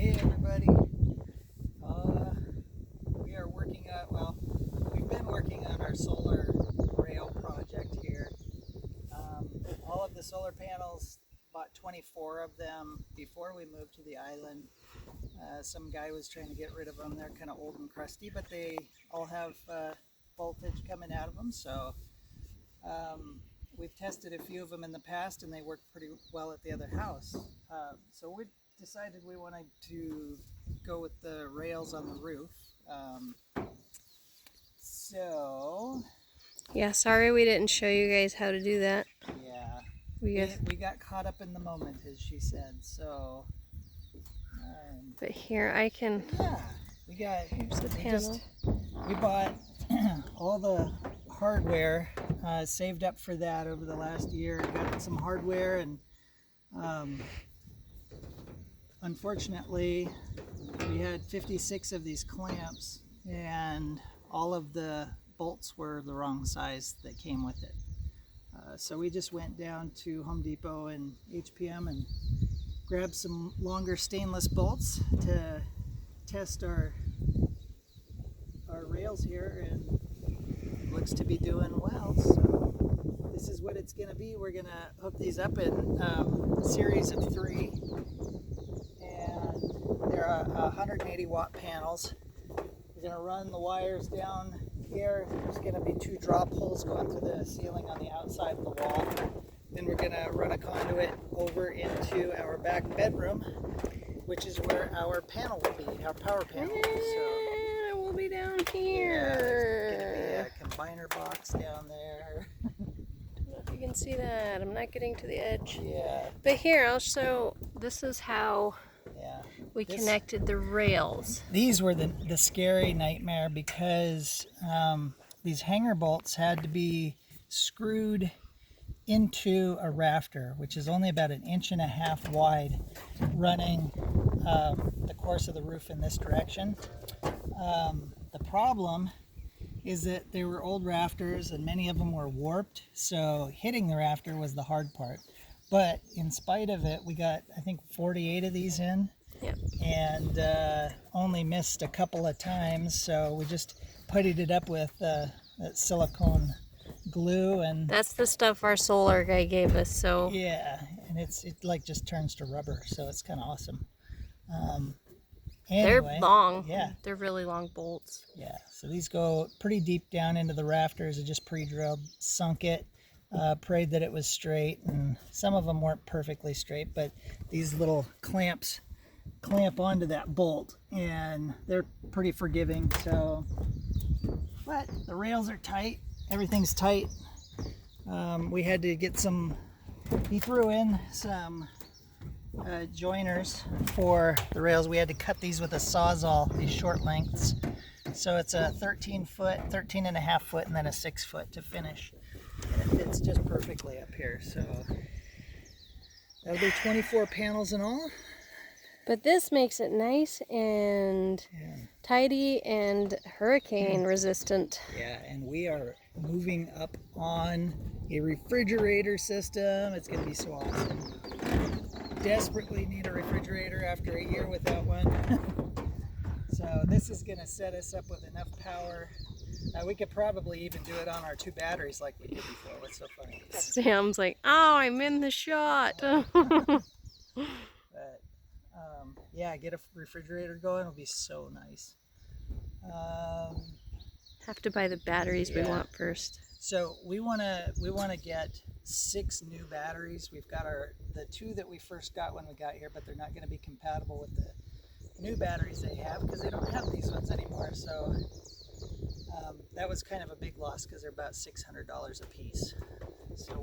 Hey everybody, we are working on, we've been working on our solar rail project here. All of the solar panels, bought 24 of them before we moved to the island. Some guy was trying to get rid of them. They're kind of old and crusty, but they all have voltage coming out of them. So we've tested a few of them in the past and they work pretty well at the other house. So we decided we wanted to go with the rails on the roof. Yeah, sorry we didn't show you guys how to do that. Yeah, We got caught up in the moment, as she said. So, but here I can. yeah, we got. Here's the panel. We bought all the hardware, saved up for that over the last year. Got some hardware, and unfortunately, we had 56 of these clamps, and all of the bolts were the wrong size that came with it. So we just went down to Home Depot and HPM and grabbed some longer stainless bolts to test our rails here, and it looks to be doing well. So this is what it's going to be. We're going to hook these up in a series of 3, and they're 180 watt panels. We're going to run the wires down here. There's going to be 2 drop holes going through the ceiling on the outside of the wall. Then we're going to run a conduit over into our back bedroom, which is where our panel will be, our power panel. So we'll be down here. Yeah, there's going to be a combiner box down there. I don't know if you can see that. I'm not getting to the edge. Yeah. But here, I'll show. This is how we connected the rails. These were the scary nightmare because these hanger bolts had to be screwed into a rafter, which is only about 1.5 inches wide, running the course of the roof in this direction. The problem is that they were old rafters and many of them were warped, so hitting the rafter was the hard part. But in spite of it, we got, I think, 48 of these in. Yep. And only missed a couple of times, so we just puttied it up with that silicone glue, and that's the stuff our solar guy gave us. So yeah, and it like just turns to rubber, so it's kind of awesome. Anyway, they're long. Yeah, they're really long bolts. Yeah, so these go pretty deep down into the rafters. I just pre-drilled, sunk it, prayed that it was straight, and some of them weren't perfectly straight, but these little clamps clamp onto that bolt, and they're pretty forgiving. So, but the rails are tight, everything's tight. We had to get some, he threw in some joiners for the rails. We had to cut these with a Sawzall, these short lengths. So it's a 13 and a half foot, and then a 6 foot to finish. And it fits just perfectly up here. So that'll be 24 panels in all. But this makes it nice and tidy and hurricane resistant. Yeah, and we are moving up on a refrigerator system. It's going to be so awesome. Desperately need a refrigerator after a year without one. So this is going to set us up with enough power. We could probably even do it on our 2 batteries like we did before. What's so funny? Sam's like, oh, I'm in the shot. But yeah, get a refrigerator going. It'll be so nice. Have to buy the batteries we want first. So we want to get 6 new batteries. We've got the 2 that we first got when we got here, but they're not going to be compatible with the new batteries they have because they don't have these ones anymore. So that was kind of a big loss because they're about $600 a piece. So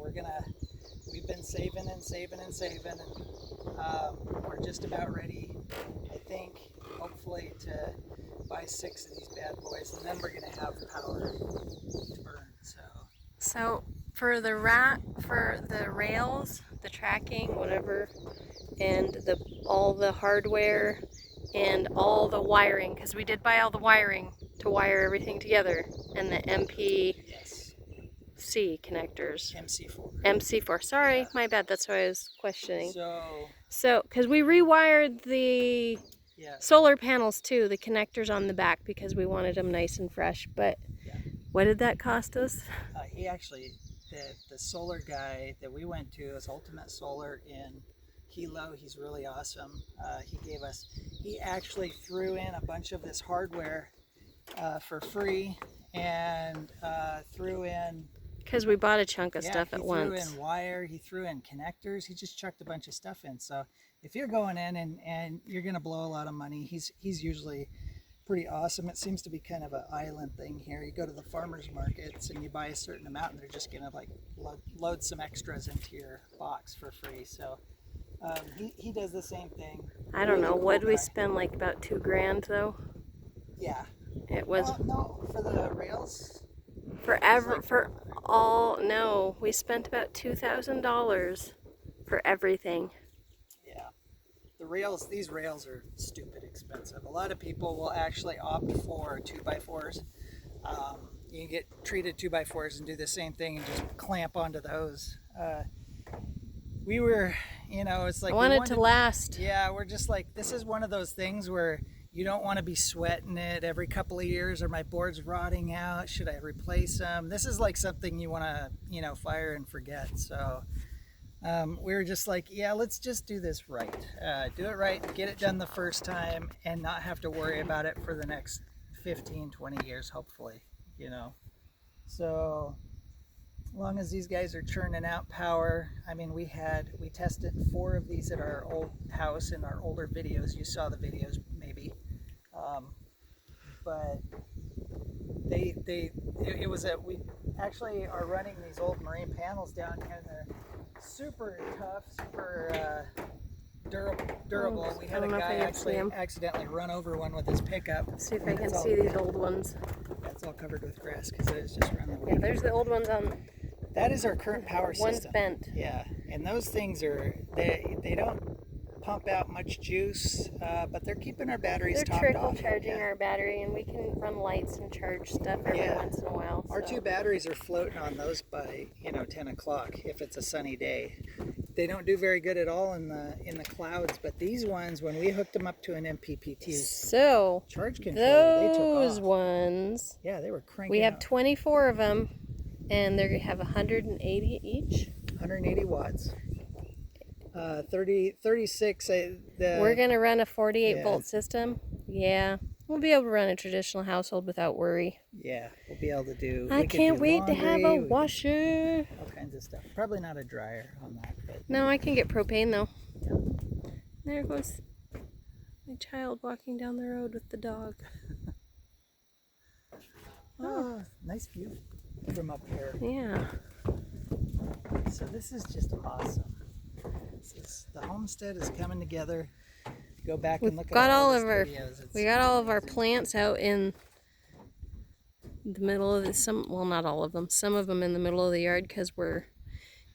we've been saving and saving and saving, and we're just about ready, I think, hopefully, to buy 6 of these bad boys, and then we're going to have power to burn. So for the rails, the tracking, whatever, and all the hardware and all the wiring, because we did buy all the wiring to wire everything together, and the MPC connectors. MC4. Sorry, yeah. My bad. That's why I was questioning. So because we rewired the Yeah. Solar panels too, the connectors on the back because we wanted them nice and fresh. But Yeah. what did that cost us? He actually, the solar guy that we went to is Ultimate Solar in Hilo. He's really awesome. He actually threw in a bunch of this hardware for free, and threw in, Because we bought a chunk of yeah, stuff he at threw once. in wire, he threw in connectors, he just chucked a bunch of stuff in. So if you're going in and you're gonna blow a lot of money, he's usually pretty awesome. It seems to be kind of an island thing here. You go to the farmers markets and you buy a certain amount, and they're just gonna like load some extras into your box for free. So he does the same thing. I don't Really know. cool What did we guy. spend? Like about $2,000 though. Yeah. It was Well, no, for the rails. forever like- for all. No, we spent about $2,000 for everything. Yeah. These rails are stupid expensive. A lot of people will actually opt for 2x4s. You can get treated 2x4s and do the same thing and just clamp onto those. We were, it's like I we wanted to last. Yeah, we're just like, this is one of those things where you don't want to be sweating it every couple of years. Or my board's rotting out, should I replace them? This is like something you want to fire and forget. So we were just like, yeah, let's just do this right. Do it right, get it done the first time, and not have to worry about it for the next 15, 20 years, hopefully, So as long as these guys are churning out power. I mean, we tested 4 of these at our old house in our older videos. You saw the videos maybe. But we actually are running these old marine panels down here, and they're super tough, super durable. We had a guy actually accidentally run over one with his pickup. Let's see if I can see these old ones. That's all covered with grass because it was just running away. Yeah, there's the old ones on. That is our current power system. One's bent. Yeah, and those things they don't pump out much juice, but they're keeping our batteries They're topped trickle off. charging our battery, and we can run lights and charge stuff every once in a while. Our 2 batteries are floating on those by 10 o'clock if it's a sunny day. They don't do very good at all in the clouds, but these ones, when we hooked them up to an MPPT So charge controller, they took those off. ones, Yeah, they were cranking. we have out 24 of them, and they have 180 each. 180 watts. 36. We're gonna run a 48 yeah. volt system. Yeah, we'll be able to run a traditional household without worry. Yeah, we'll be able to do. I we could can't do wait to have a laundry, washer. all kinds of stuff. Probably not a dryer on that, but No, I can get propane though. There goes my child walking down the road with the dog. oh, nice view from up here. Yeah. So this is just awesome. The homestead is coming together. Go back and look at all of our videos. We got all of our plants out in the middle of well, not all of them. Some of them in the middle of the yard because we're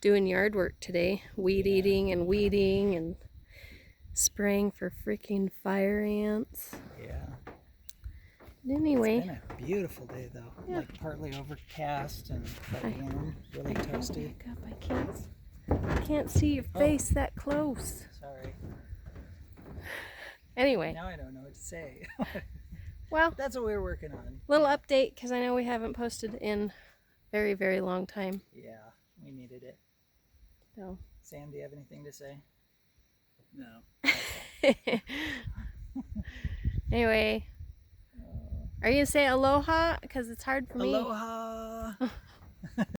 doing yard work today. Weed eating and weeding and spraying for freaking fire ants. Yeah. But anyway. It's been a beautiful day though. Yeah. Like partly overcast and but warm, really toasty. I can't see your face that close. Sorry. Anyway. Now I don't know what to say. Well, that's what we were working on. Little update because I know we haven't posted in very, very long time. Yeah, we needed it. So. Sam, do you have anything to say? No. Anyway, are you gonna say aloha? Because it's hard for me. Aloha.